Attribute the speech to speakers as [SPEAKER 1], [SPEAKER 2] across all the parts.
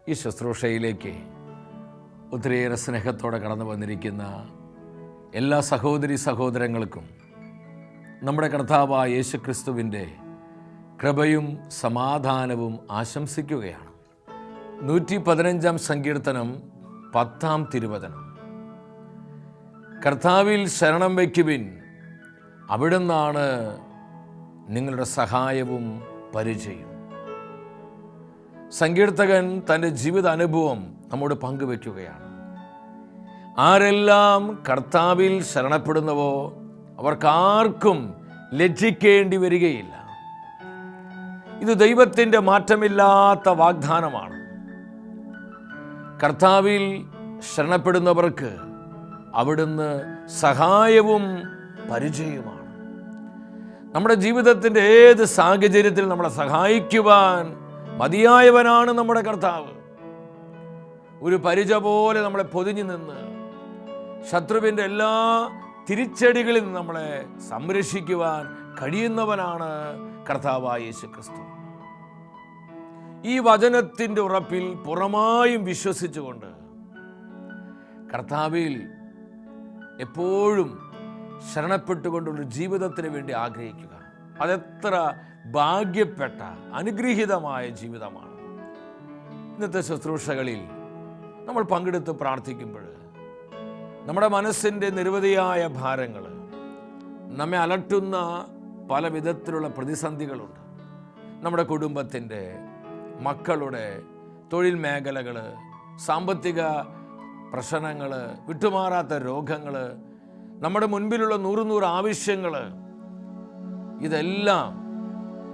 [SPEAKER 1] ഈ ശുശ്രൂഷയിലേക്ക് ഒത്തിരിയേറെ സ്നേഹത്തോടെ കടന്നു വന്നിരിക്കുന്ന എല്ലാ സഹോദരി സഹോദരങ്ങൾക്കും നമ്മുടെ കർത്താവായ യേശുക്രിസ്തുവിൻ്റെ കൃപയും സമാധാനവും ആശംസിക്കുകയാണ്. 115 സങ്കീർത്തനം 10 തിരുവചനം. കർത്താവിൽ ശരണം വയ്ക്കുവിൻ, അവിടുന്നാണ് നിങ്ങളുടെ സഹായവും പരിചയം. സങ്കീർത്തകൻ തൻ്റെ ജീവിത അനുഭവം നമ്മോട് പങ്കുവയ്ക്കുകയാണ്. ആരെല്ലാം കർത്താവിൽ ശരണപ്പെടുന്നുവോ അവർക്കാർക്കും ലജ്ജിക്കേണ്ടി വരികയില്ല. ഇത് ദൈവത്തിൻ്റെ മാറ്റമില്ലാത്ത വാഗ്ദാനമാണ്. കർത്താവിൽ ശരണപ്പെടുന്നവർക്ക് അവിടുന്ന് സഹായവും പരിചയവുമാണ്. നമ്മുടെ ജീവിതത്തിൻ്റെ ഏത് സാഹചര്യത്തിൽ നമ്മളെ സഹായിക്കുവാൻ മതിയായവനാണ് നമ്മുടെ കർത്താവ്. ഒരു പരിച പോലെ നമ്മളെ പൊതിഞ്ഞു നിന്ന് ശത്രുവിൻ്റെ എല്ലാ തിരിച്ചടികളിൽ നിന്ന് നമ്മളെ സംരക്ഷിക്കുവാൻ കഴിയുന്നവനാണ് കർത്താവായ യേശുക്രിസ്തു. ഈ വചനത്തിൻ്റെ ഉറപ്പിൽ പുറമായും വിശ്വസിച്ചുകൊണ്ട് കർത്താവിൽ എപ്പോഴും ശരണപ്പെട്ടുകൊണ്ടുള്ള ജീവിതത്തിന് വേണ്ടി ആഗ്രഹിക്കുക. അതെത്ര ഭാഗ്യപ്പെട്ട അനുഗ്രഹീതമായ ജീവിതമാണ്. ഇന്നത്തെ ശുശ്രൂഷകളിൽ നമ്മൾ പങ്കെടുത്ത് പ്രാർത്ഥിക്കുമ്പോൾ നമ്മുടെ മനസ്സിൻ്റെ നിരവധിയായ ഭാരങ്ങൾ, നമ്മെ അലട്ടുന്ന പല വിധത്തിലുള്ള പ്രതിസന്ധികളുണ്ട്. നമ്മുടെ കുടുംബത്തിൻ്റെ, മക്കളുടെ, തൊഴിൽ മേഖലകൾ, സാമ്പത്തിക പ്രശ്നങ്ങൾ, വിട്ടുമാറാത്ത രോഗങ്ങൾ, നമ്മുടെ മുൻപിലുള്ള 100 ആവശ്യങ്ങൾ, ഇതെല്ലാം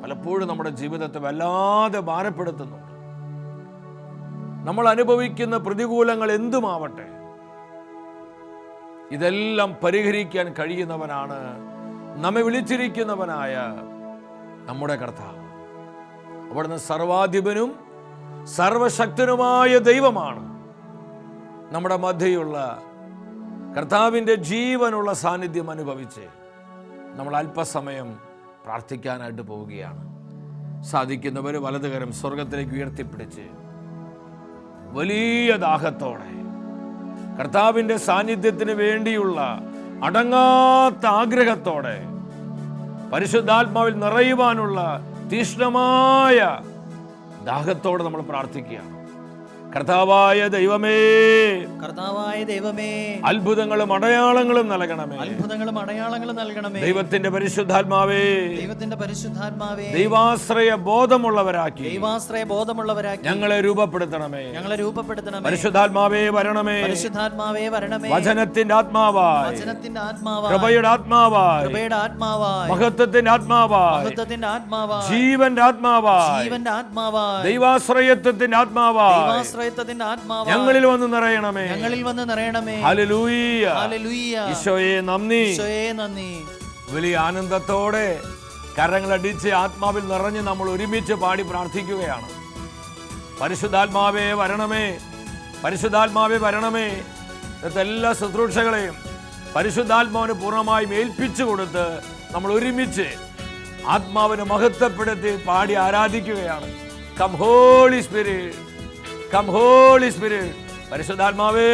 [SPEAKER 1] പലപ്പോഴും നമ്മുടെ ജീവിതത്തെ വല്ലാതെ ഭാരപ്പെടുത്തുന്നുണ്ട്. നമ്മൾ അനുഭവിക്കുന്ന പ്രതികൂലങ്ങൾ എന്തുമാവട്ടെ, ഇതെല്ലാം പരിഹരിക്കാൻ കഴിയുന്നവനാണ് നമ്മെ വിളിച്ചിരിക്കുന്നവനായ നമ്മുടെ കർത്താവ്. അവിടുന്ന് സർവാധിപനും സർവശക്തനുമായ ദൈവമാണ്. നമ്മുടെ മധ്യയുള്ള കർത്താവിൻ്റെ ജീവനുള്ള സാന്നിധ്യം അനുഭവിച്ച് നമ്മൾ അല്പസമയം പ്രാർത്ഥിക്കാനായിട്ട് പോവുകയാണ്. സാധിക്കുന്നവർ വലതുകരം സ്വർഗത്തിലേക്ക് ഉയർത്തിപ്പിടിച്ച് വലിയ ദാഹത്തോടെ കർത്താവിൻ്റെ സാന്നിധ്യത്തിന് വേണ്ടിയുള്ള അടങ്ങാത്ത ആഗ്രഹത്തോടെ പരിശുദ്ധാത്മാവിൽ നിറയുവാനുള്ള തീക്ഷ്ണമായ ദാഹത്തോടെ നമ്മൾ പ്രാർത്ഥിക്കുകയാണ്. കർത്താവായ ദൈവമേ, അത്ഭുതങ്ങളും അടയാളങ്ങളും നൽകണമേ. ദൈവത്തിന്റെ പരിശുദ്ധാത്മാവേ, ദൈവാശ്രയ ബോധമുള്ളവരാക്കി ഞങ്ങളെ രൂപപ്പെടുത്തണമേ. പരിശുദ്ധാത്മാവേ വരണമേ. വചനത്തിന്റെ ആത്മാവായി, കൃപയുടെ ആത്മാവായി, മഹത്വത്തിന്റെ ആത്മാവായി, ജീവന്റെ ആത്മാവായി, ദൈവാശ്രയത്വത്തിന്റെ ആത്മാവായി ഞങ്ങളിൽ വന്ന് നിറയണമേ. ഹല്ലേലൂയ. ഈശോയെ നന്ദി. വലിയ ആനന്ദത്തോടെ കരങ്ങളടിച്ച് ആത്മാവിൽ നിറഞ്ഞ് നമ്മൾ ഒരുമിച്ച് പാടി പ്രാർത്ഥിക്കുകയാണ്. പരിശുദ്ധാത്മാവേ വരണമേ, പരിശുദ്ധാത്മാവേ വരണമേ. ഇന്നത്തെ എല്ലാ ശുശ്രൂഷകളെയും പരിശുദ്ധാത്മാവിന് പൂർണ്ണമായും ഏൽപ്പിച്ചു കൊടുത്ത് നമ്മൾ ഒരുമിച്ച് ആത്മാവിനെ മഹത്വപ്പെടുത്തി പാടി ആരാധിക്കുകയാണ്. Come holy spirit, come holy spirit. പരിശുദ്ധാത്മാവേ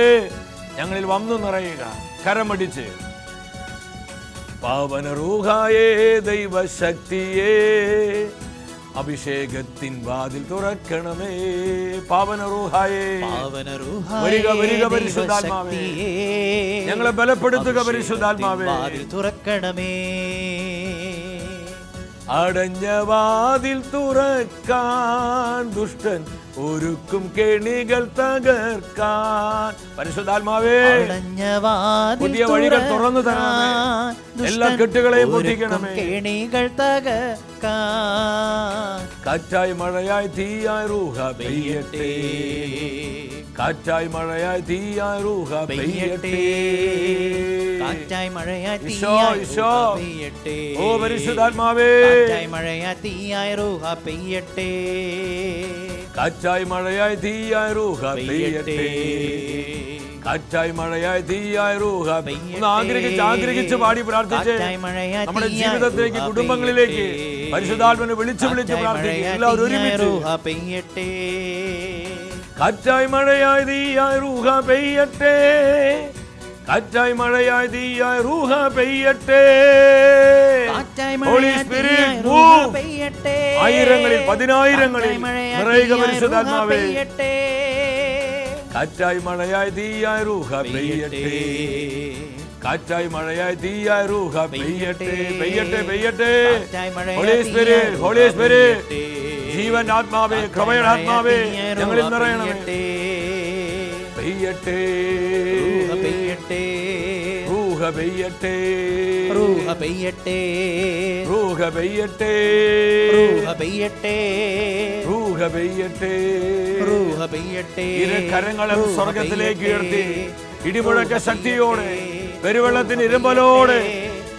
[SPEAKER 1] ഞങ്ങളിൽ വന്നു നിറയുക. കരമടിച്ച് പാവന റൂഹായേ, ദൈവശക്തിയേ, അഭിഷേകത്തിൻ വാതിൽ തുറക്കണമേ. പാവന റൂഹായേ, വരിക വരിക പരിശുദ്ധാത്മാവേ, ഞങ്ങളെ ബലപ്പെടുത്തുക പരിശുദ്ധാത്മാവേ.
[SPEAKER 2] തുറക്കണമേ.
[SPEAKER 1] അടഞ്ഞ വാതിൽ തുറക്കാൻ ദുഷ്ടൻ ഒരുക്കും കെണികൾ തകർക്കാൻ. പരിശുദ്ധാത്മാവേ പുതിയ വഴികൾ തുറന്നു തരണമേ. എല്ലാ കെട്ടുകളെയും പൊട്ടിക്കണമേ.
[SPEAKER 2] കെണികൾ തകർക്കാൻ.
[SPEAKER 1] കാറ്റായി മഴയായി തീയായി റൂഹ പെയ്യട്ടെ. കാറ്റായി മഴയായി തീയായി റൂഹ പെയ്യട്ടെ.
[SPEAKER 2] കാറ്റായി മഴയായി
[SPEAKER 1] പെയ്യട്ടെ. ഓ പരിശുദ്ധാത്മാവേ,
[SPEAKER 2] കാറ്റായി മഴയായി തീയായി റൂഹ പെയ്യട്ടെ.
[SPEAKER 1] കാറ്റായി മഴയായി തീയായി റൂഹ പെയ്യട്ടെ. കാറ്റായി മഴയായി തീയായി റൂഹ. ഒന്ന് ആഗ്രഹിച്ച് പാടി പ്രാർത്ഥിച്ച് നമ്മുടെ ജീവിതത്തിലേക്ക്, കുടുംബങ്ങളിലേക്ക് പരിശുദ്ധാത്മാവിനെ വിളിച്ച് പ്രാർത്ഥിക്കുക. എല്ലാവരും ഒരുമിച്ച്. കാറ്റായി മഴയായി തീയായി റൂഹ പെയ്യട്ടെ, കാറ്റായി മഴയായി തീയായി റൂഹ പെയ്യട്ടെ. Holy spirit move. ആയിരങ്ങളിൽ പതിനായിരങ്ങളിൽ നിറയുക പരിശുദ്ധാത്മാവേ. കാറ്റായി മഴയായി തീയായി റൂഹ പെയ്യട്ടെ, കാറ്റായി മഴയായി തീയായി റൂഹ പെയ്യട്ടെ, പെയ്യട്ടെ പെയ്യട്ടെ. ഹോളി സ്പിരിറ്റ്, ഹോളി സ്പിരിറ്റ്, ജീവന്റെ ആത്മാവേ, കൃപയുടെ ആത്മാവേ, ഞങ്ങളിൽ നിറയണമേ. പെയ്യട്ടെ,
[SPEAKER 2] പെയ്യട്ടെ,
[SPEAKER 1] റൂഹ പെയ്യട്ടെ,
[SPEAKER 2] റൂഹ പെയ്യട്ടെ,
[SPEAKER 1] റൂഹ പെയ്യട്ടെ,
[SPEAKER 2] റൂഹ പെയ്യട്ടെ,
[SPEAKER 1] റൂഹ പെയ്യട്ടെ,
[SPEAKER 2] റൂഹ പെയ്യട്ടെ.
[SPEAKER 1] ഇരു കരങ്ങളും സ്വർഗത്തിലേക്ക് ഉയർത്തി ഇടിമുഴക്ക ശക്തിയോടെ പെരുവെള്ളത്തിന് ഇരുമ്പലോടെ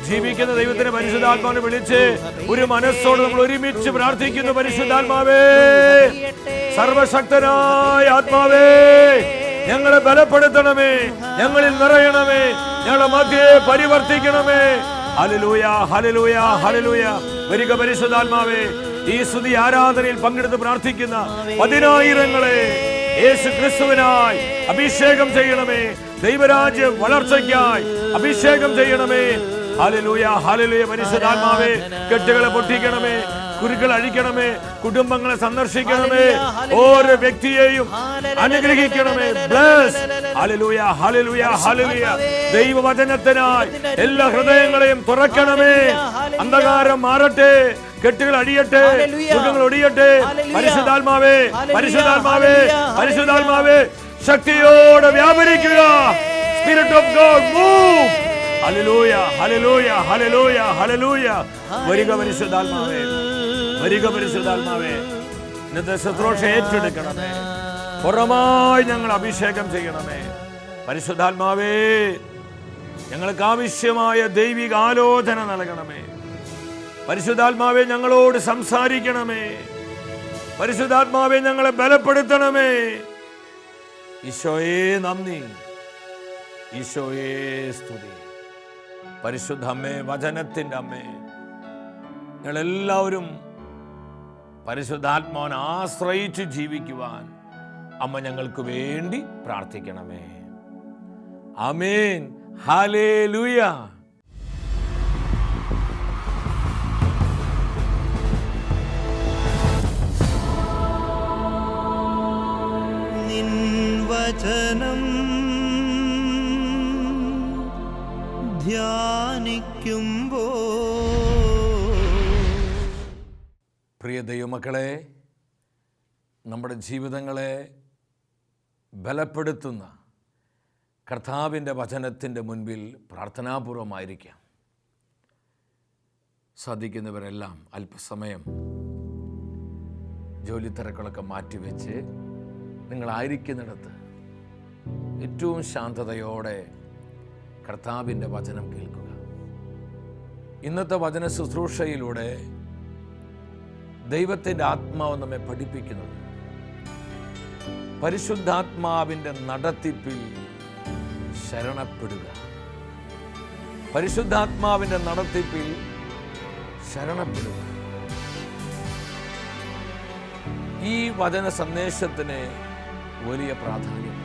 [SPEAKER 1] ജീവിക്കുന്ന ദൈവത്തിന്റെ പരിശുദ്ധാത്മാവിനെ വിളിച്ച് ഒരു മനസ്സോട് നമ്മൾ ഒരുമിച്ച് പ്രാർത്ഥിക്കുന്നു. പരിശുദ്ധാത്മാവേ, സർവശക്തനായ ആത്മാവേ, ഞങ്ങളെ ബലപ്പെടുത്തണമേ, ഞങ്ങളിൽ നിറയണമേ, ഞങ്ങളുടെ മധ്യേ പരിവർത്തിക്കണമേ. ഹല്ലേലൂയ, ഹല്ലേലൂയ, ഹല്ലേലൂയ. വരിക പരിശുദ്ധാത്മാവേ. ഈ സ്തുതി ആരാധനയിൽ പങ്കെടുത്ത് പ്രാർത്ഥിക്കുന്ന പതിനായിരങ്ങളെ യേശു ക്രിസ്തുവിനായി അഭിഷേകം ചെയ്യണമേ. ദൈവരാജ്യ വളർച്ചയ്ക്കായി അഭിഷേകം ചെയ്യണമേ. Hallelujah, hallelujah. പരിശുദ്ധാത്മാവേ, കെട്ടുകളെ പൊട്ടിക്കണമേ, കുരുക്കൾ അഴിക്കണമേ, കുടുംബങ്ങളെ സന്ദർശിക്കണമേ, ഓരോ വ്യക്തിയെയും അനുഗ്രഹിക്കണമേ. ബ്ലെസ്. ഹല്ലേലൂയ, ഹല്ലേലൂയ, ഹല്ലേലൂയ. ദൈവവചനത്തിനായി എല്ലാ ഹൃദയങ്ങളെയും തുറക്കണമേ. അന്ധകാരം മാറട്ടെ, കെട്ടുകൾ അടിയട്ടെ, ദുഃഖങ്ങൾ ഒടിയട്ടെ. പരിശുദ്ധാത്മാവേ, പരിശുദ്ധാത്മാവേ, പരിശുദ്ധാത്മാവേ, ശക്തിയോടെ വ്യാപരിക്കുക. Spirit of God move. ഹല്ലേലൂയ, ഹല്ലേലൂയ, ഹല്ലേലൂയ, ഹല്ലേലൂയ. വരിക പരിശുദ്ധാത്മാവേ, വരിക പരിശുദ്ധാത്മാവേ. ഇന്നത്തെ ശുശ്രൂഷ ഏറ്റെടുക്കണമേ. പുറമായി ഞങ്ങൾ അഭിഷേകം ചെയ്യണമേ. പരിശുദ്ധാത്മാവേ, ഞങ്ങൾക്ക് ആവശ്യമായ ദൈവിക ആലോചന നൽകണമേ. പരിശുദ്ധാത്മാവേ, ഞങ്ങളോട് സംസാരിക്കണമേ. പരിശുദ്ധാത്മാവേ, ഞങ്ങളെ ബലപ്പെടുത്തണമേ. ഈശോയേ നന്ദി, ഈശോയേ സ്തുതി. പരിശുദ്ധ അമ്മേ, വചനത്തിൻ്റെ അമ്മേ, ഞങ്ങളെല്ലാവരും പരിശുദ്ധാത്മാവിനെ ആശ്രയിച്ച് ജീവിക്കുവാൻ അമ്മ ഞങ്ങൾക്ക് വേണ്ടി പ്രാർത്ഥിക്കണമേ. ആമേൻ. ഹല്ലേലൂയ.
[SPEAKER 2] നിൻ വചനം ധ്യാനിക്കുമ്പോ.
[SPEAKER 1] പ്രിയ ദൈവമക്കളെ, നമ്മുടെ ജീവിതങ്ങളെ ബലപ്പെടുത്തുന്ന കർത്താവിൻ്റെ വചനത്തിൻ്റെ മുൻപിൽ പ്രാർത്ഥനാപൂർവമായിരിക്കാം. സാധിക്കുന്നവരെല്ലാം അല്പസമയം ജോലി തിരക്കുകളൊക്കെ മാറ്റിവെച്ച് നിങ്ങളായിരിക്കുന്നിടത്ത് ഏറ്റവും ശാന്തതയോടെ കർത്താവിൻ്റെ വചനം കേൾക്കുക. ഇന്നത്തെ വചന ശുശ്രൂഷയിലൂടെ ദൈവത്തിൻ്റെ ആത്മാവ് നമ്മെ പഠിപ്പിക്കുന്നത് പരിശുദ്ധാത്മാവിൻ്റെ നടത്തിപ്പിൽ ശരണപ്പെടുക. പരിശുദ്ധാത്മാവിൻ്റെ നടത്തിപ്പിൽ ശരണപ്പെടുക. ഈ വചന സന്ദേശത്തിന് വലിയ പ്രാധാന്യം.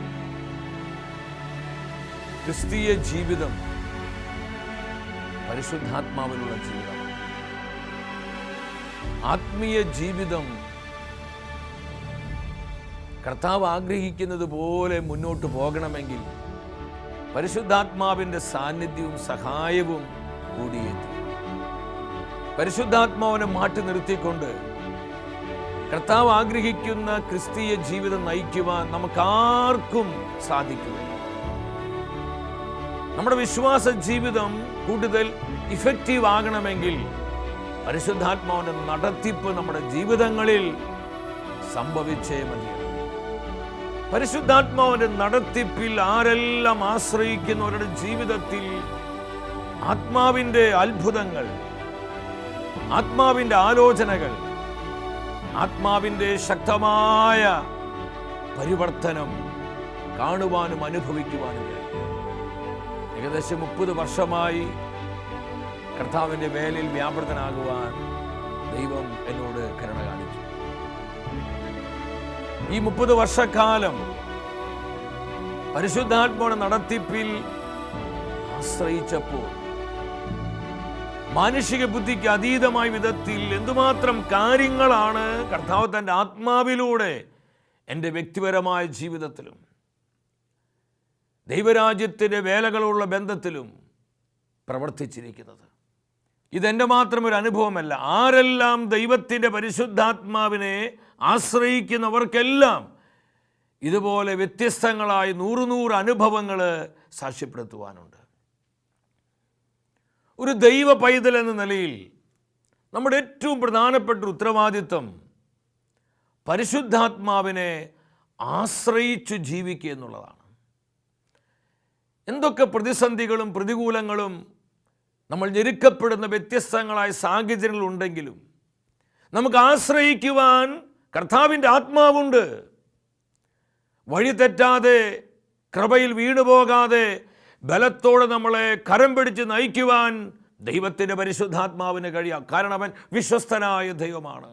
[SPEAKER 1] ക്രിസ്തീയ ജീവിതം പരിശുദ്ധാത്മാവിലുള്ള ജീവിതം. ആത്മീയ ജീവിതം കർത്താവ് ആഗ്രഹിക്കുന്നത് പോലെ മുന്നോട്ട് പോകണമെങ്കിൽ പരിശുദ്ധാത്മാവിൻ്റെ സാന്നിധ്യവും സഹായവും കൂടിയെത്തി. പരിശുദ്ധാത്മാവിനെ മാറ്റി നിർത്തിക്കൊണ്ട് കർത്താവ് ആഗ്രഹിക്കുന്ന ക്രിസ്തീയ ജീവിതം നയിക്കുവാൻ നമുക്കാർക്കും സാധിക്കുകയില്ല. നമ്മുടെ വിശ്വാസ ജീവിതം കൂടുതൽ ഇഫക്റ്റീവ് ആകണമെങ്കിൽ പരിശുദ്ധാത്മാവിന്റെ നടത്തിപ്പ് നമ്മുടെ ജീവിതങ്ങളിൽ സംഭവിച്ചേ മതിയാകും. പരിശുദ്ധാത്മാവിന്റെ നടത്തിപ്പിൽ ആരെല്ലാം ആശ്രയിക്കുന്നവരുടെ ജീവിതത്തിൽ ആത്മാവിന്റെ അത്ഭുതങ്ങൾ, ആത്മാവിന്റെ ആലോചനകൾ, ആത്മാവിന്റെ ശക്തമായ പരിവർത്തനം കാണുവാനും അനുഭവിക്കുവാനും കഴിയും. ഏകദേശം 30 വർഷമായി കർത്താവിൻ്റെ വേലയിൽ വ്യാപൃതനാകുവാൻ ദൈവം എന്നോട് കരുണ കാണിച്ചു. ഈ 30 വർഷക്കാലം പരിശുദ്ധാത്മാവിന്റെ നടത്തിപ്പിൽ ആശ്രയിച്ചപ്പോൾ മാനുഷിക ബുദ്ധിക്ക് അതീതമായ വിധത്തിൽ എന്തുമാത്രം കാര്യങ്ങളാണ് കർത്താവ് തൻ്റെ ആത്മാവിലൂടെ എൻ്റെ വ്യക്തിപരമായ ജീവിതത്തിലും ദൈവരാജ്യത്തിൻ്റെ വേലകളുള്ള ബന്ധത്തിലും പ്രവർത്തിച്ചിരിക്കുന്നത്. ഇതെൻ്റെ മാത്രം ഒരു അനുഭവമല്ല. ആരെല്ലാം ദൈവത്തിൻ്റെ പരിശുദ്ധാത്മാവിനെ ആശ്രയിക്കുന്നവർക്കെല്ലാം ഇതുപോലെ വ്യത്യസ്തങ്ങളായ 100 അനുഭവങ്ങൾ സാക്ഷ്യപ്പെടുത്തുവാനുണ്ട്. ഒരു ദൈവ പൈതൽ എന്ന നിലയിൽ നമ്മുടെ ഏറ്റവും പ്രധാനപ്പെട്ട ഉത്തരവാദിത്വം പരിശുദ്ധാത്മാവിനെ ആശ്രയിച്ചു ജീവിക്കുക എന്നുള്ളതാണ്. എന്തൊക്കെ പ്രതിസന്ധികളും പ്രതികൂലങ്ങളും നമ്മൾ ഞെരുക്കപ്പെടുന്ന വ്യത്യസ്തങ്ങളായ സാഹചര്യങ്ങളുണ്ടെങ്കിലും നമുക്ക് ആശ്രയിക്കുവാൻ കർത്താവിൻ്റെ ആത്മാവുണ്ട്. വഴി തെറ്റാതെ, കൃപയിൽ വീണുപോകാതെ, ബലത്തോടെ നമ്മളെ കരം പിടിച്ച് നയിക്കുവാൻ ദൈവത്തിൻ്റെ പരിശുദ്ധാത്മാവിന് കഴിയാം. കാരണം അവൻ വിശ്വസ്തനായ ദൈവമാണ്.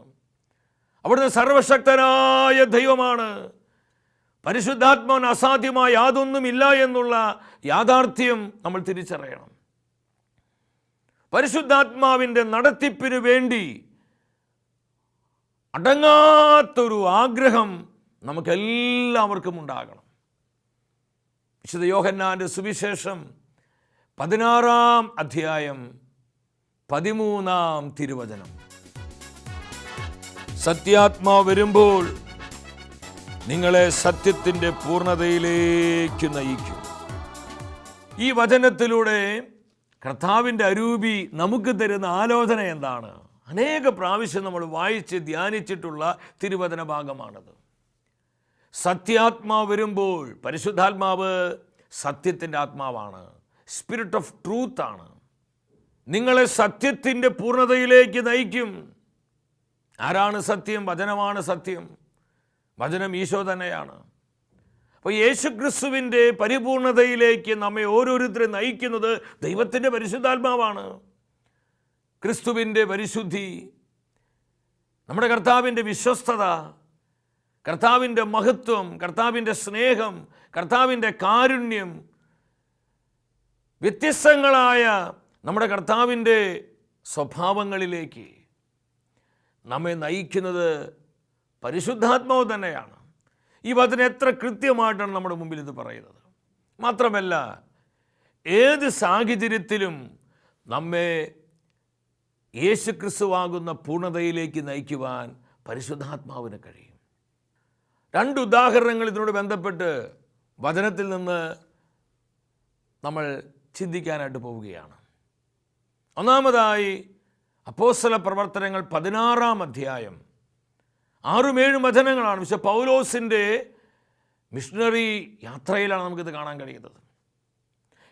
[SPEAKER 1] അവിടുന്ന് സർവശക്തനായ ദൈവമാണ്. പരിശുദ്ധാത്മാവിന് അസാധ്യമായ യാതൊന്നുമില്ല എന്നുള്ള യാഥാർത്ഥ്യം നമ്മൾ തിരിച്ചറിയണം. പരിശുദ്ധാത്മാവിൻ്റെ നടത്തിപ്പിന് വേണ്ടി അടങ്ങാത്തൊരു ആഗ്രഹം നമുക്കെല്ലാവർക്കും ഉണ്ടാകണം. വിശുദ്ധ യോഹന്നാന്റെ സുവിശേഷം 16-ാം അധ്യായം 13-ാം തിരുവചനം. സത്യാത്മാവ് വരുമ്പോൾ നിങ്ങളെ സത്യത്തിൻ്റെ പൂർണ്ണതയിലേക്ക് നയിക്കും. ഈ വചനത്തിലൂടെ കർത്താവിൻ്റെ അരൂപി നമുക്ക് തരുന്ന ആലോചന എന്താണ്? അനേക പ്രാവശ്യം നമ്മൾ വായിച്ച് ധ്യാനിച്ചിട്ടുള്ള തിരുവചന ഭാഗമാണത്. സത്യാത്മാവ് വരുമ്പോൾ, പരിശുദ്ധാത്മാവ് സത്യത്തിൻ്റെ ആത്മാവാണ്, സ്പിരിറ്റ് ഓഫ് ട്രൂത്ത് ആണ്. നിങ്ങളെ സത്യത്തിൻ്റെ പൂർണ്ണതയിലേക്ക് നയിക്കും. ആരാണ് സത്യം? വചനമാണ് സത്യം. വചനം ഈശോ തന്നെയാണ്. അപ്പോൾ യേശുക്രിസ്തുവിൻ്റെ പരിപൂർണതയിലേക്ക് നമ്മെ ഓരോരുത്തരും നയിക്കുന്നത് ദൈവത്തിൻ്റെ പരിശുദ്ധാത്മാവാണ്. ക്രിസ്തുവിൻ്റെ പരിശുദ്ധി, നമ്മുടെ കർത്താവിൻ്റെ വിശ്വസ്തത, കർത്താവിൻ്റെ മഹത്വം, കർത്താവിൻ്റെ സ്നേഹം, കർത്താവിൻ്റെ കാരുണ്യം, വ്യത്യസ്തങ്ങളായ നമ്മുടെ കർത്താവിൻ്റെ സ്വഭാവങ്ങളിലേക്ക് നമ്മെ നയിക്കുന്നത് പരിശുദ്ധാത്മാവ് തന്നെയാണ്. ഈ വചനം എത്ര കൃത്യമായിട്ടാണ് നമ്മുടെ മുമ്പിൽ ഇത് പറയുന്നത്. മാത്രമല്ല, ഏത് സാഹചര്യത്തിലും നമ്മെ യേശുക്രിസ്തുവാകുന്ന പൂർണ്ണതയിലേക്ക് നയിക്കുവാൻ പരിശുദ്ധാത്മാവിന് കഴിയും. 2 ഉദാഹരണങ്ങൾ ഇതിനോട് ബന്ധപ്പെട്ട് വചനത്തിൽ നിന്ന് നമ്മൾ ചിന്തിക്കാനായിട്ട് പോവുകയാണ്. ഒന്നാമതായി അപ്പോസ്തല പ്രവർത്തനങ്ങൾ 16-ാം അധ്യായം 6-7 വചനങ്ങളാണ്. പക്ഷേ പൗലോസിൻ്റെ മിഷണറി യാത്രയിലാണ് നമുക്കിത് കാണാൻ കഴിയുന്നത്.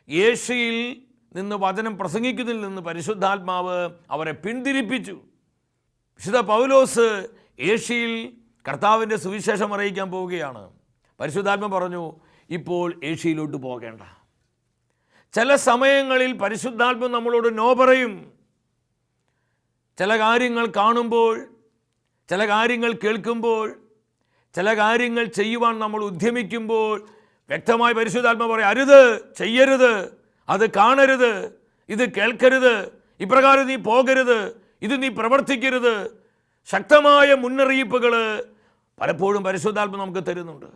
[SPEAKER 1] ഏഷ്യയിൽ നിന്ന് വചനം പ്രസംഗിക്കുന്നതിൽ നിന്ന് പരിശുദ്ധാത്മാവ് അവരെ പിന്തിരിപ്പിച്ചു. വിശുദ്ധ പൗലോസ് ഏഷ്യയിൽ കർത്താവിൻ്റെ സുവിശേഷം അറിയിക്കാൻ പോവുകയാണ്. പരിശുദ്ധാത്മ പറഞ്ഞു, ഇപ്പോൾ ഏഷ്യയിലോട്ട് പോകേണ്ട. ചില സമയങ്ങളിൽ പരിശുദ്ധാത്മ നമ്മളോട് നോ പറയും. ചില കാര്യങ്ങൾ കാണുമ്പോൾ, ചില കാര്യങ്ങൾ കേൾക്കുമ്പോൾ, ചില കാര്യങ്ങൾ ചെയ്യുവാൻ നമ്മൾ ഉദ്യമിക്കുമ്പോൾ വ്യക്തമായി പരിശുദ്ധാത്മ പറയും, അരുത്, ചെയ്യരുത്, അത് കാണരുത്, ഇത് കേൾക്കരുത്, ഇപ്രകാരം നീ പോകരുത്, ഇത് നീ പ്രവർത്തിക്കരുത്. ശക്തമായ മുന്നറിയിപ്പുകൾ പലപ്പോഴും പരിശുദ്ധാത്മ നമുക്ക് തരുന്നുണ്ട്.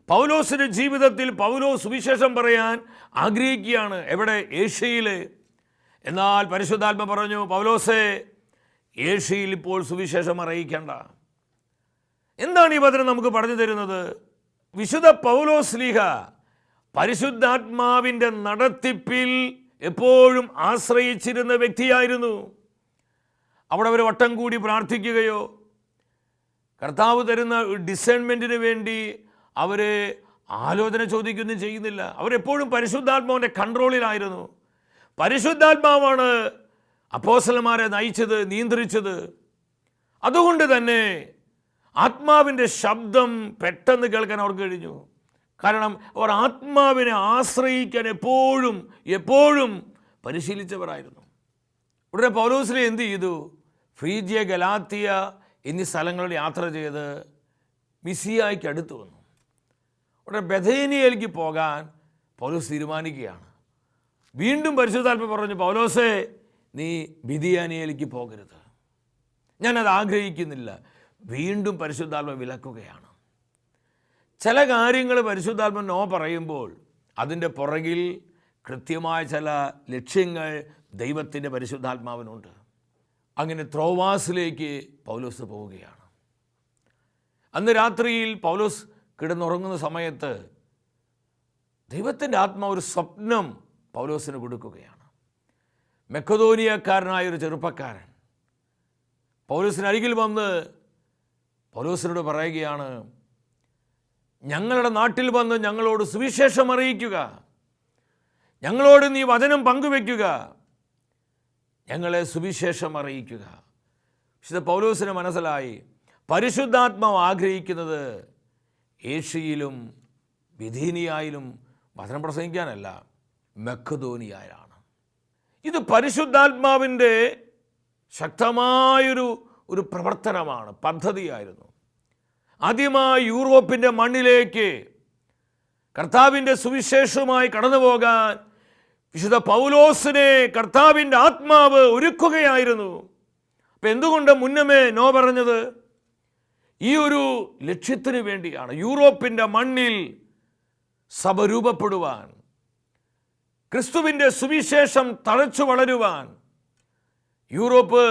[SPEAKER 1] പൗലോസിൻ്റെ ജീവിതത്തിൽ പൗലോസ് സുവിശേഷം പറയാൻ ആഗ്രഹിക്കുകയാണ്. എവിടെ? ഏഷ്യയിൽ. എന്നാൽ പരിശുദ്ധാത്മ പറഞ്ഞു, പൗലോസേ, ഏഷ്യയിൽ ഇപ്പോൾ സുവിശേഷം അറിയിക്കേണ്ട. എന്താണ് ഈ വചനം നമുക്ക് പറഞ്ഞു തരുന്നത്? വിശുദ്ധ പൗലോസ് ശ്ലീഹ പരിശുദ്ധാത്മാവിൻ്റെ നടത്തിപ്പിൽ എപ്പോഴും ആശ്രയിച്ചിരുന്ന വ്യക്തിയായിരുന്നു. അവിടെ അവർ വട്ടം കൂടി പ്രാർത്ഥിക്കുകയോ കർത്താവ് തരുന്ന ഡിസൈൻമെൻറ്റിന് വേണ്ടി അവർ ആലോചന ചോദിക്കുകയൊന്നും ചെയ്യുന്നില്ല. അവരെപ്പോഴും പരിശുദ്ധാത്മാവിൻ്റെ കൺട്രോളിലായിരുന്നു. പരിശുദ്ധാത്മാവാണ് അപ്പോസ്തലന്മാരെ നയിച്ചത്, നിയന്ത്രിച്ചത്. അതുകൊണ്ട് തന്നെ ആത്മാവിൻ്റെ ശബ്ദം പെട്ടെന്ന് കേൾക്കാൻ അവർക്ക് കഴിഞ്ഞു. കാരണം അവർ ആത്മാവിനെ ആശ്രയിക്കാൻ എപ്പോഴും പരിശീലിച്ചവരായിരുന്നു. ഉടനെ പൗലോസിനെ എന്ത് ചെയ്തു? ഫ്രീജിയ, ഗലാത്തിയ എന്നീ സ്ഥലങ്ങളിൽ യാത്ര ചെയ്ത് മിസിയായ്ക്ക് അടുത്ത് വന്നു. ഉടനെ ബഥേനിയയിലേക്ക് പോകാൻ പൗലോസ് തീരുമാനിക്കുകയാണ്. വീണ്ടും പരിശുദ്ധാത്മ പറഞ്ഞു, പൗലോസേ, നീ ബിഥിയാനിയയിലേക്ക് പോകരുത്, ഞാനത് ആഗ്രഹിക്കുന്നില്ല. വീണ്ടും പരിശുദ്ധാത്മ വിലക്കുകയാണ്. ചില കാര്യങ്ങൾ പരിശുദ്ധാത്മ നോ പറയുമ്പോൾ അതിൻ്റെ പുറകിൽ കൃത്യമായ ചില ലക്ഷ്യങ്ങൾ ദൈവത്തിൻ്റെ പരിശുദ്ധാത്മാവിനുണ്ട്. അങ്ങനെ ത്രോവാസിലേക്ക് പൗലോസ് പോവുകയാണ്. അന്ന് രാത്രിയിൽ പൗലോസ് കിടന്നുറങ്ങുന്ന സമയത്ത് ദൈവത്തിൻ്റെ ആത്മാവ് ഒരു സ്വപ്നം പൗലോസിന് കൊടുക്കുകയാണ്. മെക്കദോനിയക്കാരനായൊരു ചെറുപ്പക്കാരൻ പൗലോസിന് അരികിൽ വന്ന് പൗലോസിനോട് പറയുകയാണ്, ഞങ്ങളുടെ നാട്ടിൽ വന്ന് ഞങ്ങളോട് സുവിശേഷം അറിയിക്കുക, ഞങ്ങളോട് നീ വചനം പങ്കുവെക്കുക, ഞങ്ങളെ സുവിശേഷം അറിയിക്കുക. വിശുദ്ധ പൗലോസിന് മനസ്സിലായി, പരിശുദ്ധാത്മാവ് ആഗ്രഹിക്കുന്നത് ഏഷ്യയിലും ബിഥീനിയായിലും വചനം പ്രസംഗിക്കാനല്ല, മെക്കദോനിയയിലാണ്. ഇത് പരിശുദ്ധാത്മാവിൻ്റെ ശക്തമായൊരു പ്രവർത്തനമാണ്, പദ്ധതിയായിരുന്നു. ആദ്യമായി യൂറോപ്പിൻ്റെ മണ്ണിലേക്ക് കർത്താവിൻ്റെ സുവിശേഷവുമായി കടന്നു പോകാൻ വിശുദ്ധ പൗലോസിനെ കർത്താവിൻ്റെ ആത്മാവ് ഒരുക്കുകയായിരുന്നു. അപ്പം എന്തുകൊണ്ട് മുന്നമേ നോ പറഞ്ഞത്? ഈ ഒരു ലക്ഷ്യത്തിന് വേണ്ടിയാണ്. യൂറോപ്പിൻ്റെ മണ്ണിൽ സഭ രൂപപ്പെടുവാൻ, ക്രിസ്തുവിൻ്റെ സുവിശേഷം തഴച്ചു വളരുവാൻ, യൂറോപ്പ്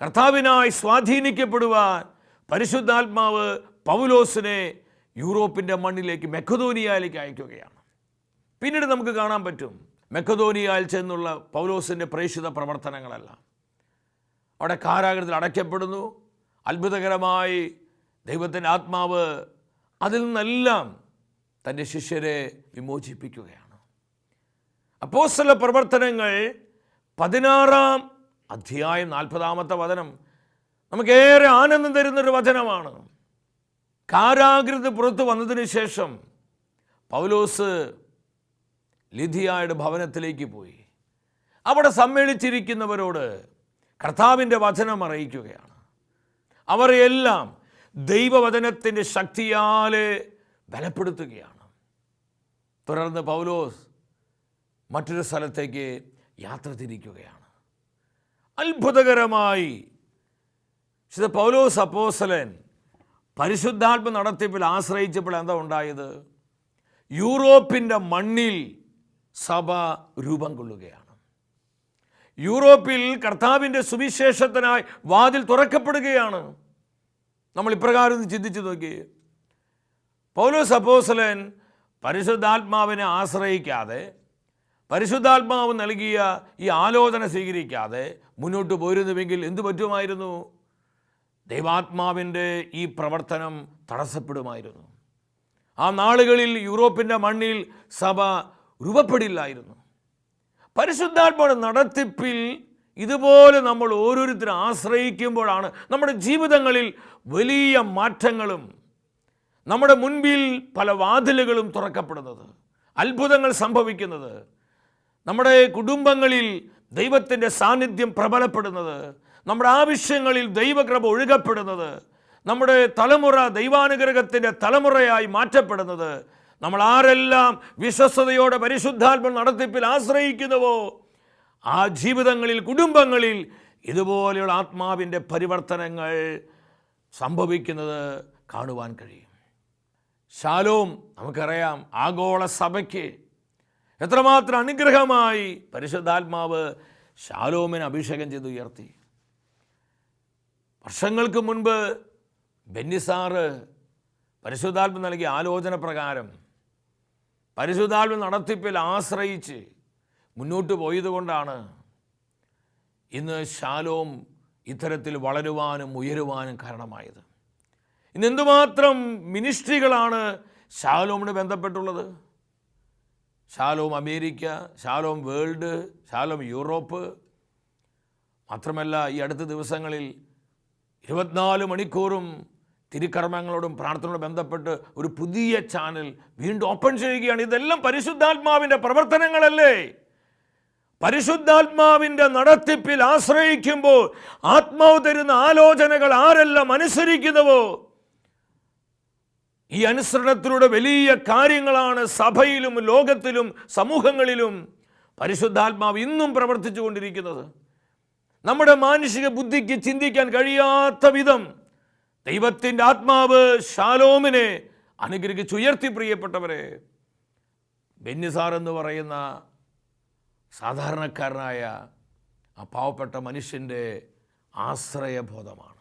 [SPEAKER 1] കർത്താവിനായി സ്വാധീനിക്കപ്പെടുവാൻ പരിശുദ്ധാത്മാവ് പൗലോസിനെ യൂറോപ്പിൻ്റെ മണ്ണിലേക്ക്, മെക്കദോനിയയിലേക്ക് അയക്കുകയാണ്. പിന്നീട് നമുക്ക് കാണാൻ പറ്റും മെക്കദോനിയയിൽ ചെന്നുള്ള പൗലോസിൻ്റെ പ്രേക്ഷിത പ്രവർത്തനങ്ങളെല്ലാം. അവിടെ കാരാഗ്രഹത്തിൽ അടയ്ക്കപ്പെടുന്നു. അത്ഭുതകരമായി ദൈവത്തിൻ്റെ ആത്മാവ് അതിൽ നിന്നെല്ലാം തൻ്റെ ശിഷ്യരെ വിമോചിപ്പിക്കുകയാണ്. അപ്പോസ്തല പ്രവർത്തനങ്ങൾ 16-ാം അധ്യായം 40-ാമത്തെ വചനം നമുക്കേറെ ആനന്ദം തരുന്നൊരു വചനമാണ്. കാരാഗ്രഹത്തിൽ പുറത്തു വന്നതിന് ശേഷം പൗലോസ് ലിഥിയായുടെ ഭവനത്തിലേക്ക് പോയി. അവിടെ സമ്മേളിച്ചിരിക്കുന്നവരോട് കർത്താവിൻ്റെ വചനം അറിയിക്കുകയാണ്. അവരെല്ലാം ദൈവവചനത്തിൻ്റെ ശക്തിയാലെ ബലപ്പെടുത്തുകയാണ്. തുടർന്ന് പൗലോസ് മറ്റൊരു സ്ഥലത്തേക്ക് യാത്ര തിരിക്കുകയാണ്. അത്ഭുതകരമായി വിശുദ്ധ പൗലോസ് അപ്പോസ്തലൻ പരിശുദ്ധാത്മ നടത്തിപ്പിൽ ആശ്രയിച്ചപ്പോൾ എന്താ ഉണ്ടായത്? യൂറോപ്പിൻ്റെ മണ്ണിൽ സഭ രൂപം കൊള്ളുകയാണ്. യൂറോപ്പിൽ കർത്താവിൻ്റെ സുവിശേഷത്തിനായി വാതിൽ തുറക്കപ്പെടുകയാണ്. നമ്മൾ ഇപ്രകാരം ചിന്തിച്ചു നോക്കി, പൗലോസ് അപ്പോസ്തലൻ പരിശുദ്ധാത്മാവിനെ ആശ്രയിക്കാതെ, പരിശുദ്ധാത്മാവ് നൽകിയ ഈ ആലോചന സ്വീകരിക്കാതെ മുന്നോട്ട് പോരുന്നുവെങ്കിൽ എന്തു പറ്റുമായിരുന്നു? ദൈവാത്മാവിൻ്റെ ഈ പ്രവർത്തനം തടസ്സപ്പെടുമായിരുന്നു. ആ നാളുകളിൽ യൂറോപ്പിൻ്റെ മണ്ണിൽ സഭ രൂപപ്പെടില്ലായിരുന്നു. പരിശുദ്ധാത്മാവിന്റെ നടത്തിപ്പിൽ ഇതുപോലെ നമ്മൾ ഓരോരുത്തരും ആശ്രയിക്കുമ്പോഴാണ് നമ്മുടെ ജീവിതങ്ങളിൽ വലിയ മാറ്റങ്ങളും നമ്മുടെ മുൻപിൽ പല വാതിലുകളും തുറക്കപ്പെടുന്നത്, അത്ഭുതങ്ങൾ സംഭവിക്കുന്നത്, നമ്മുടെ കുടുംബങ്ങളിൽ ദൈവത്തിൻ്റെ സാന്നിധ്യം പ്രബലപ്പെടുന്നത്, നമ്മുടെ ആവശ്യങ്ങളിൽ ദൈവകൃപ ഒഴുകപ്പെടുന്നത്, നമ്മുടെ തലമുറ ദൈവാനുഗ്രഹത്തിൻ്റെ തലമുറയായി മാറ്റപ്പെടുന്നത്. നമ്മൾ ആരെല്ലാം വിശ്വസ്തയോടെ പരിശുദ്ധാത്മ നടത്തിപ്പിൽ ആശ്രയിക്കുന്നുവോ ആ ജീവിതങ്ങളിൽ, കുടുംബങ്ങളിൽ ഇതുപോലെയുള്ള ആത്മാവിൻ്റെ പരിവർത്തനങ്ങൾ സംഭവിക്കുന്നത് കാണുവാൻ കഴിയും. ശാലോം നമുക്കറിയാം, ആഗോള സഭയ്ക്ക് എത്രമാത്രം അനുഗ്രഹമായി പരിശുദ്ധാത്മാവ് ശാലോമിനെ അഭിഷേകം ചെയ്ത് ഉയർത്തി. വർഷങ്ങൾക്ക് മുൻപ് ബെന്നിസാറ് പരിശുദ്ധാത്മ നൽകിയ ആലോചന പ്രകാരം പരിശുദ്ധാത്മ നടത്തിപ്പിൽ ആശ്രയിച്ച് മുന്നോട്ട് പോയതുകൊണ്ടാണ് ഇന്ന് ശാലോം ഇത്തരത്തിൽ വളരുവാനും ഉയരുവാനും കാരണമായത്. ഇന്ന് എന്തുമാത്രം മിനിസ്ട്രികളാണ് ശാലോമിന് ബന്ധപ്പെട്ടുള്ളത്? Shalom America, Shalom world, Shalom Europe. മാത്രമല്ല ഈ അടുത്ത ദിവസങ്ങളിൽ 24 മണിക്കൂറും തിരുക്കർമ്മങ്ങളോടും പ്രാർത്ഥനയോടും ബന്ധപ്പെട്ട് ഒരു പുതിയ ചാനൽ വീണ്ടും ഓപ്പൺ ചെയ്യുകയാണ്. ഇതെല്ലാം പരിശുദ്ധാത്മാവിൻ്റെ പ്രവർത്തനങ്ങളല്ലേ? പരിശുദ്ധാത്മാവിൻ്റെ നടത്തിപ്പിൽ ആശ്രയിക്കുമ്പോൾ ആത്മാവ് തരുന്ന ആലോചനകൾ ആരെല്ലാം അനുസരിക്കുന്നുവോ ഈ അനുസരണത്തിലൂടെ വലിയ കാര്യങ്ങളാണ് സഭയിലും ലോകത്തിലും സമൂഹങ്ങളിലും പരിശുദ്ധാത്മാവ് ഇന്നും പ്രവർത്തിച്ചു കൊണ്ടിരിക്കുന്നത്. നമ്മുടെ മാനുഷിക ബുദ്ധിക്ക് ചിന്തിക്കാൻ കഴിയാത്ത വിധം ദൈവത്തിൻ്റെ ആത്മാവ് ശാലോമിനെ അനുഗ്രഹിച്ചുയർത്തി. പ്രിയപ്പെട്ടവരെ, ബെന്നിസാർ എന്ന് പറയുന്ന സാധാരണക്കാരനായ ആ പാവപ്പെട്ട മനുഷ്യൻ്റെ ആശ്രയബോധമാണ്.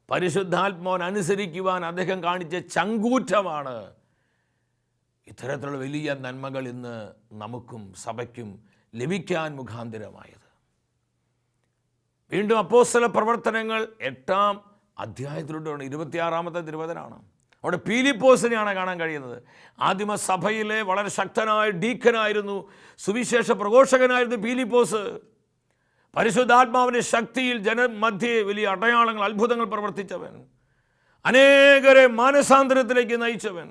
[SPEAKER 1] പരിശുദ്ധാത്മാവിനെ അനുസരിക്കുവാൻ അദ്ദേഹം കാണിച്ച ചങ്കൂറ്റമാണ് ഇത്തരത്തിലുള്ള വലിയ നന്മകൾ ഇന്ന് നമുക്കും സഭയ്ക്കും ലഭിക്കാൻ മുഖാന്തരമായത്. വീണ്ടും അപ്പോസ്തല പ്രവർത്തനങ്ങൾ 8-ാം അധ്യായത്തിലൂടെ 26-ാമത്തെ തിരുവചനമാണ്. അവിടെ പീലിപ്പോസിനെയാണ് കാണാൻ കഴിയുന്നത്. ആദിമസഭയിലെ വളരെ ശക്തനായ ഡീക്കനായിരുന്നു, സുവിശേഷ പ്രഘോഷകനായിരുന്നു പീലിപ്പോസ്. പരിശുദ്ധാത്മാവിൻ്റെ ശക്തിയിൽ ജനമധ്യേ വലിയ അടയാളങ്ങൾ, അത്ഭുതങ്ങൾ പ്രവർത്തിച്ചവൻ, അനേകരെ മാനസാന്തരത്തിലേക്ക് നയിച്ചവൻ,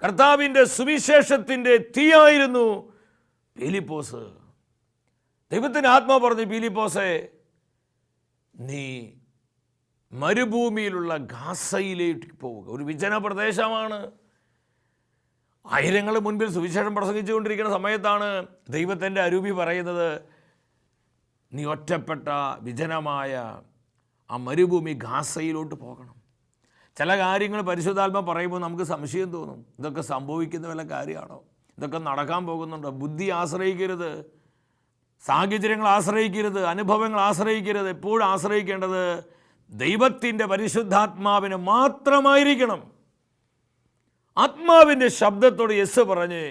[SPEAKER 1] കർത്താവിൻ്റെ സുവിശേഷത്തിൻ്റെ തീയായിരുന്നു പീലിപ്പോസ്. ദൈവത്തിൻ്റെ ആത്മാവ് പറഞ്ഞു, പീലിപ്പോസേ, നീ മരുഭൂമിയിലുള്ള ഗാസയിലേക്ക് പോവുക. ഒരു വിജന പ്രദേശമാണ്. ആയിരങ്ങളുടെ മുൻപിൽ സുവിശേഷം പ്രസംഗിച്ചുകൊണ്ടിരിക്കുന്ന സമയത്താണ് ദൈവത്തിൻ്റെ അരൂപി പറയുന്നത്, നീ ഒറ്റപ്പെട്ട വിജനമായ ആ മരുഭൂമി ഗാസയിലോട്ട് പോകണം. ചില കാര്യങ്ങൾ പരിശുദ്ധാത്മ പറയുമ്പോൾ നമുക്ക് സംശയം തോന്നും, ഇതൊക്കെ സംഭവിക്കുന്ന വല്ല കാര്യമാണോ, ഇതൊക്കെ നടക്കാൻ പോകുന്നുണ്ടോ? ബുദ്ധി ആശ്രയിക്കരുത്, സാഹചര്യങ്ങൾ ആശ്രയിക്കരുത്, അനുഭവങ്ങൾ ആശ്രയിക്കരുത്. എപ്പോഴും ആശ്രയിക്കേണ്ടത് ദൈവത്തിൻ്റെ പരിശുദ്ധാത്മാവിനെ മാത്രമായിരിക്കണം. ആത്മാവിൻ്റെ ശബ്ദത്തോട് യെസ് പറഞ്ഞ്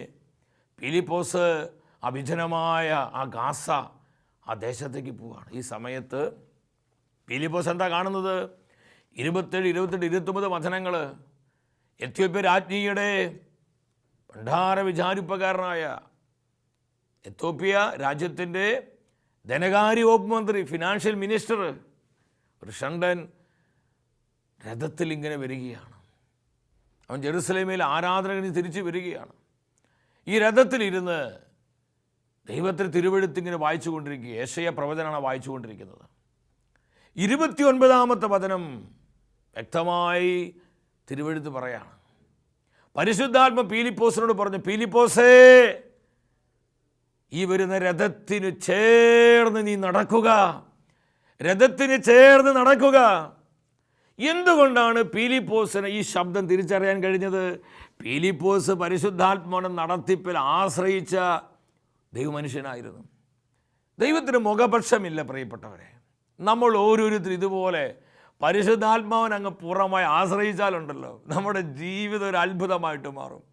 [SPEAKER 1] പീലിപ്പോസ് അവിജനമായ ആ ഗാസ ആ ദേശത്തേക്ക് പോവുകയാണ്. ഈ സമയത്ത് പീലിപ്പോസ് എന്താ കാണുന്നത്? 27, 28, 29 വചനങ്ങൾ. എത്യോപ്യ രാജ്ഞിയുടെ ഭണ്ഡാര വിചാരിപ്പക്കാരനായ, എത്യോപ്യ രാജ്യത്തിൻ്റെ ധനകാര്യ വകുപ്പ് മന്ത്രി, ഫിനാൻഷ്യൽ മിനിസ്റ്റർ, ഒരു ഷണ്ടൻ രഥത്തിൽ ഇങ്ങനെ വരികയാണ്. അവൻ ജെറുസലേമിൽ ആരാധനകളിൽ തിരിച്ചു വരികയാണ്. ഈ രഥത്തിലിരുന്ന് ദൈവത്തിന് തിരുവെഴുത്തിങ്ങനെ വായിച്ചു കൊണ്ടിരിക്കുക. യെശയ്യാ പ്രവചനമാണ് വായിച്ചു കൊണ്ടിരിക്കുന്നത്. 29-ാമത്തെ വചനം വ്യക്തമായി തിരുവെഴുത്ത് പറയാണ്. പരിശുദ്ധാത്മ പീലിപ്പോസിനോട് പറഞ്ഞു, പീലിപ്പോസേ, ഈ വരുന്ന രഥത്തിന് ചേർന്ന് നീ നടക്കുക, രഥത്തിന് ചേർന്ന് നടക്കുക. എന്തുകൊണ്ടാണ് പീലിപ്പോസിന് ഈ ശബ്ദം തിരിച്ചറിയാൻ കഴിഞ്ഞത്? പീലിപ്പോസ് പരിശുദ്ധാത്മാവിന്റെ നടത്തിപ്പിൽ ആശ്രയിച്ച ദൈവമനുഷ്യനായിരുന്നു. ദൈവത്തിന് മുഖപക്ഷമില്ല. പ്രിയപ്പെട്ടവരെ, നമ്മൾ ഓരോരുത്തരും ഇതുപോലെ പരിശുദ്ധാത്മാവിനെ അങ്ങ് പൂർണ്ണമായി ആശ്രയിച്ചാലുണ്ടല്ലോ, നമ്മുടെ ജീവിതം ഒരു അത്ഭുതമായിട്ട് മാറും.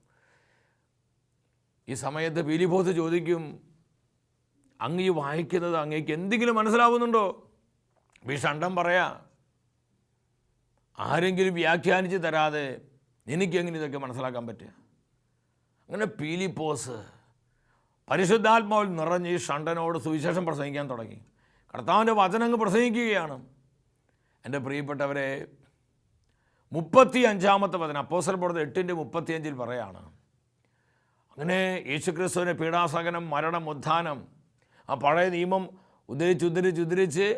[SPEAKER 1] ഈ സമയത്ത് പീലിപ്പോസ് ചോദിക്കും, അങ്ങ് ഈ വായിക്കുന്നത് അങ്ങേക്ക് എന്തെങ്കിലും മനസ്സിലാവുന്നുണ്ടോ? ഷണ്ടൻ പറയാ, ആരെങ്കിലും വ്യാഖ്യാനിച്ച് തരാതെ എനിക്കെങ്ങനെ ഇതൊക്കെ മനസ്സിലാക്കാൻ പറ്റുക? അങ്ങനെ പീലിപ്പോസ് പരിശുദ്ധാത്മാവിൽ നിറഞ്ഞ് ഈ ഷണ്ടനോട് സുവിശേഷം പ്രസംഗിക്കാൻ തുടങ്ങി. കർത്താവിൻ്റെ വചനങ്ങൾ പ്രസംഗിക്കുകയാണ്. എൻ്റെ പ്രിയപ്പെട്ടവരെ, 35-ാമത്തെ വചനം അപ്പോസ്തല പ്രവൃത്തി 8:35 പറയാണ്, അങ്ങനെ യേശുക്രിസ്തുവിൻ്റെ പീഡാസഹനം, മരണം, ഉത്ഥാനം, ആ പഴയ നിയമം ഉദ്ധരിച്ച്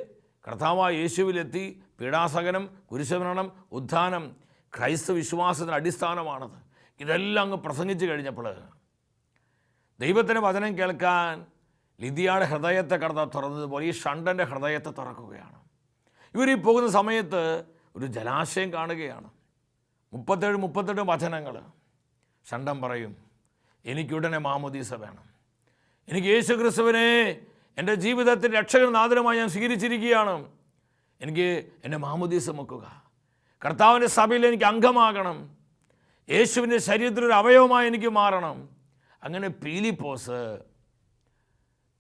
[SPEAKER 1] കർത്താവായ യേശുവിലെത്തി. പീഡാസഹനം, കുരിശുമരണം, ഉത്ഥാനം ക്രൈസ്തവ വിശ്വാസത്തിന് അടിസ്ഥാനമാണത്. ഇതെല്ലാം അങ്ങ് പ്രസംഗിച്ച് കഴിഞ്ഞപ്പോൾ ദൈവത്തിൻ്റെ വചനം കേൾക്കാൻ ലിദിയയുടെ ഹൃദയത്തെ തുറന്നതുപോലെ ഈ ഷണ്ടൻ്റെ ഹൃദയത്തെ തുറക്കുകയാണ്. ഇവർ ഈ പോകുന്ന സമയത്ത് ഒരു ജലാശയം കാണുകയാണ്. 37-38 വചനങ്ങൾ. ഷണ്ടൻ പറയും, എനിക്കുടനെ മാമോദീസ വേണം, എനിക്ക് യേശു ക്രിസ്തുവിനെ എൻ്റെ ജീവിതത്തിൻ്റെ രക്ഷകനാഥനുമായി ഞാൻ സ്വീകരിച്ചിരിക്കുകയാണ്, എനിക്ക് എൻ്റെ മാമോദീസ മുക്കുക, കർത്താവിൻ്റെ സഭയിൽ എനിക്ക് അംഗമാകണം, യേശുവിൻ്റെ ശരീരത്തിലൊരു അവയവമായി എനിക്ക് മാറണം. അങ്ങനെ പീലിപ്പോസ്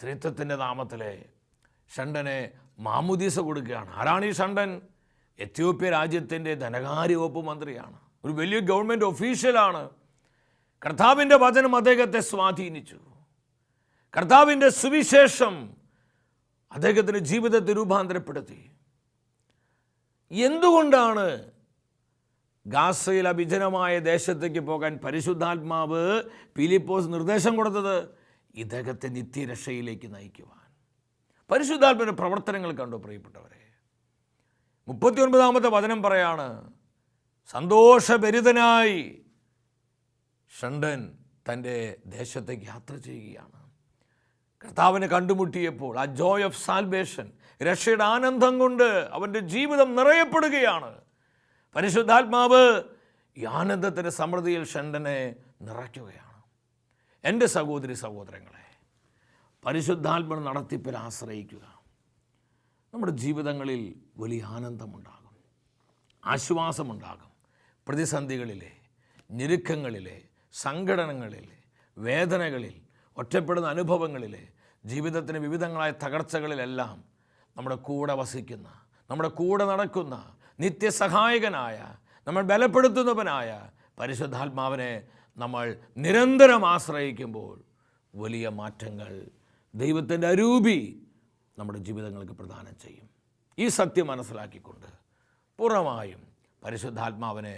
[SPEAKER 1] ത്രിത്വത്തിൻ്റെ നാമത്തിലെ ഷണ്ടനെ മാമോദീസ കൊടുക്കുകയാണ്. ആരാണ് ഈ ഷണ്ടൻ? എത്യോപ്യ രാജ്യത്തിൻ്റെ ധനകാര്യ വകുപ്പ് മന്ത്രിയാണ്, ഒരു വലിയ ഗവൺമെൻറ് ഒഫീഷ്യലാണ്. കർത്താവിൻ്റെ വചനം അദ്ദേഹത്തെ സ്വാധീനിച്ചു. കർത്താവിൻ്റെ സുവിശേഷം അദ്ദേഹത്തിൻ്റെ ജീവിതത്തെ രൂപാന്തരപ്പെടുത്തി. എന്തുകൊണ്ടാണ് ഗാസയിൽ അവിജനമായ ദേശത്തേക്ക് പോകാൻ പരിശുദ്ധാത്മാവ് പീലിപ്പോസ് നിർദ്ദേശം കൊടുത്തത്? ഇദ്ദേഹത്തെ നിത്യരക്ഷയിലേക്ക് നയിക്കുവാൻ. പരിശുദ്ധാത്മാവിൻ്റെ പ്രവർത്തനങ്ങൾ കണ്ടു പ്രിയപ്പെട്ടവരെ. 39-ാമത്തെ വചനം പറയാണ്, സന്തോഷഭരിതനായി ഷണ്ടൻ തൻ്റെ ദേശത്തേക്ക് യാത്ര ചെയ്യുകയാണ്. കർത്താവിനെ കണ്ടുമുട്ടിയപ്പോൾ ആ ജോയ് ഓഫ് സാൽവേഷൻ, രക്ഷയുടെ ആനന്ദം കൊണ്ട് അവൻ്റെ ജീവിതം നിറയപ്പെടുകയാണ്. പരിശുദ്ധാത്മാവ് ഈ ആനന്ദത്തിൻ്റെ സമൃദ്ധിയിൽ ഷണ്ടനെ നിറയ്ക്കുകയാണ്. എൻ്റെ സഹോദരി സഹോദരങ്ങളെ, പരിശുദ്ധാത്മ നടത്തിപ്പിൽ ആശ്രയിക്കുക. നമ്മുടെ ജീവിതങ്ങളിൽ വലിയ ആനന്ദമുണ്ടാകും, ആശ്വാസമുണ്ടാകും. പ്രതിസന്ധികളിലെ, ഞെരുക്കങ്ങളിലെ, സങ്കടങ്ങളിലെ, വേദനകളിൽ, ഒറ്റപ്പെടുന്ന അനുഭവങ്ങളിലെ, ജീവിതത്തിന് വിവിധങ്ങളായ തകർച്ചകളിലെല്ലാം നമ്മുടെ കൂടെ വസിക്കുന്ന, നമ്മുടെ കൂടെ നടക്കുന്ന, നിത്യസഹായകനായ, നമ്മൾ ബലപ്പെടുത്തുന്നവനായ പരിശുദ്ധാത്മാവിനെ നമ്മൾ നിരന്തരം ആശ്രയിക്കുമ്പോൾ വലിയ മാറ്റങ്ങൾ ദൈവത്തിൻ്റെ അരൂപി നമ്മുടെ ജീവിതങ്ങൾക്ക് പ്രദാനം ചെയ്യും. ഈ സത്യം മനസ്സിലാക്കിക്കൊണ്ട് പൂർണ്ണമായും പരിശുദ്ധാത്മാവിനെ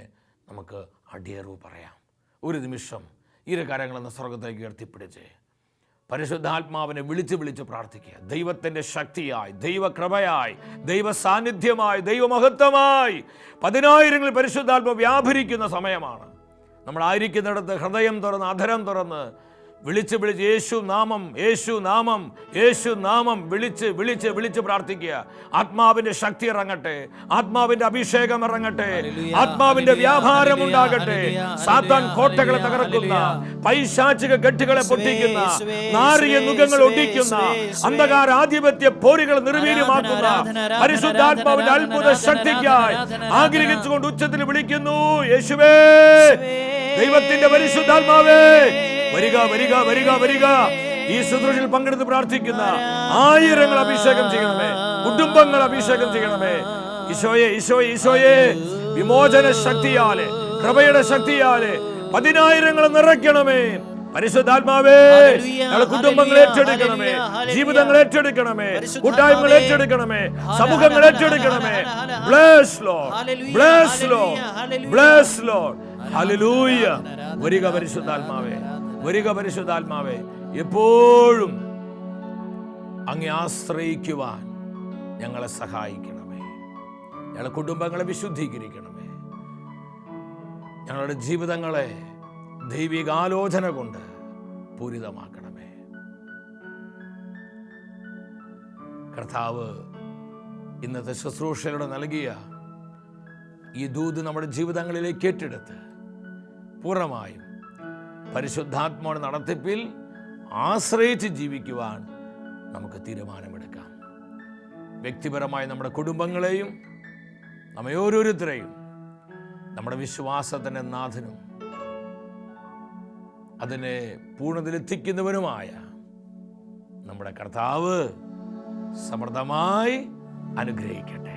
[SPEAKER 1] നമുക്ക് അടിയറവ് പറയാം. ഒരു നിമിഷം ഇരു കരങ്ങളെന്ന സ്വർഗത്തേക്ക് ഉയർത്തിപ്പിടിച്ച് പരിശുദ്ധാത്മാവിനെ വിളിച്ച് പ്രാർത്ഥിക്കുക. ദൈവത്തിൻ്റെ ശക്തിയായി, ദൈവകൃപയായി, ദൈവ സാന്നിധ്യമായി, ദൈവമഹത്വമായി 10,000 പരിശുദ്ധാത്മ വ്യാപരിക്കുന്ന സമയമാണ്. നമ്മളായിരിക്കുന്നിടത്ത് ഹൃദയം തുറന്ന്, അധരം തുറന്ന് വിളിച്ച് യേശു നാമം, യേശു നാമം, യേശു നാമം വിളിച്ച് പ്രാർത്ഥിക്കുക. ആത്മാവിൻ്റെ ശക്തി ഇറങ്ങട്ടെ, ആത്മാവിൻ്റെ അഭിഷേകം ഇറങ്ങട്ടെ, ആത്മാവിൻ്റെ വ്യാപാരം ഉണ്ടാകട്ടെ. സാത്താൻ കോട്ടകളെ തകർക്കുന്ന, പൈശാചിക കെട്ടുകളെ പൊട്ടിക്കുന്ന, നാറിയ നുഖങ്ങൾ ഒടിക്കുന്ന, അന്ധകാര ആധിപത്യ പോരുകൾ നിർവീര്യമാക്കുന്ന പരിശുദ്ധാത്മാവിന്റെ അത്ഭുത ശക്തിക്കായി ആഗ്രഹിച്ചുകൊണ്ട് ഉച്ചത്തിൽ വിളിക്കുന്നു. യേശുവേ, ദൈവത്തിന്റെ പരിശുദ്ധാത്മാവേ, വരിക വരിക വരിക വരിക. ഈ ശുശ്രൂഷയിൽ പങ്കെടുത്ത് പ്രാർത്ഥിക്കുന്ന 1000 അഭിഷേകം ചെയ്യണമേ, കുടുംബങ്ങൾ അഭിഷേകം ചെയ്യണമേ. ഈശോയെ, ഈശോയെ, ഈശോയെ, വിമോചന ശക്തിയാലെ, കൃപയുടെ ശക്തിയാലെ 10,000 നിറയ്ക്കണമേ. പരിശുദ്ധാത്മാവേ, ഞങ്ങളുടെ കുടുംബങ്ങൾ ഏറ്റെടുക്കണമേ, ജീവിതങ്ങൾ ഏറ്റെടുക്കണമേ, കൂട്ടായ്മകൾ ഏറ്റെടുക്കണമേ, സമൂഹങ്ങൾ ഏറ്റെടുക്കണമേ. Bless Lord, bless Lord, bless Lord. ഹല്ലേലൂയ. വരിക പരിശുദ്ധാത്മാവേ, വരിക പരിശുദ്ധാത്മാവേ. എപ്പോഴും അങ്ങേ ആശ്രയിക്കുവാൻ ഞങ്ങളെ സഹായിക്കണമേ. ഞങ്ങളുടെ കുടുംബങ്ങളെ വിശുദ്ധീകരിക്കണമേ. ഞങ്ങളുടെ ജീവിതങ്ങളെ ദൈവികാലോചന കൊണ്ട് പൂരിതമാക്കണമേ. കർത്താവ് ഇന്നത്തെ ശുശ്രൂഷയിലൂടെ നൽകിയ ഈ ദൂത് നമ്മുടെ ജീവിതങ്ങളിലേക്ക് ഏറ്റെടുത്ത് പൂർണ്ണമായും പരിശുദ്ധാത്മാവിന്റെ നടത്തിപ്പിൽ ആശ്രയിച്ച് ജീവിക്കുവാൻ നമുക്ക് തീരുമാനമെടുക്കാം. വ്യക്തിപരമായി നമ്മുടെ കുടുംബങ്ങളെയും നമ്മെ ഓരോരുത്തരെയും നമ്മുടെ വിശ്വാസത്തിൻ്റെ നാഥനും അതിനെ പൂർണ്ണതയിലെത്തിക്കുന്നവനുമായ നമ്മുടെ കർത്താവ് സമൃദ്ധമായി അനുഗ്രഹിക്കട്ടെ.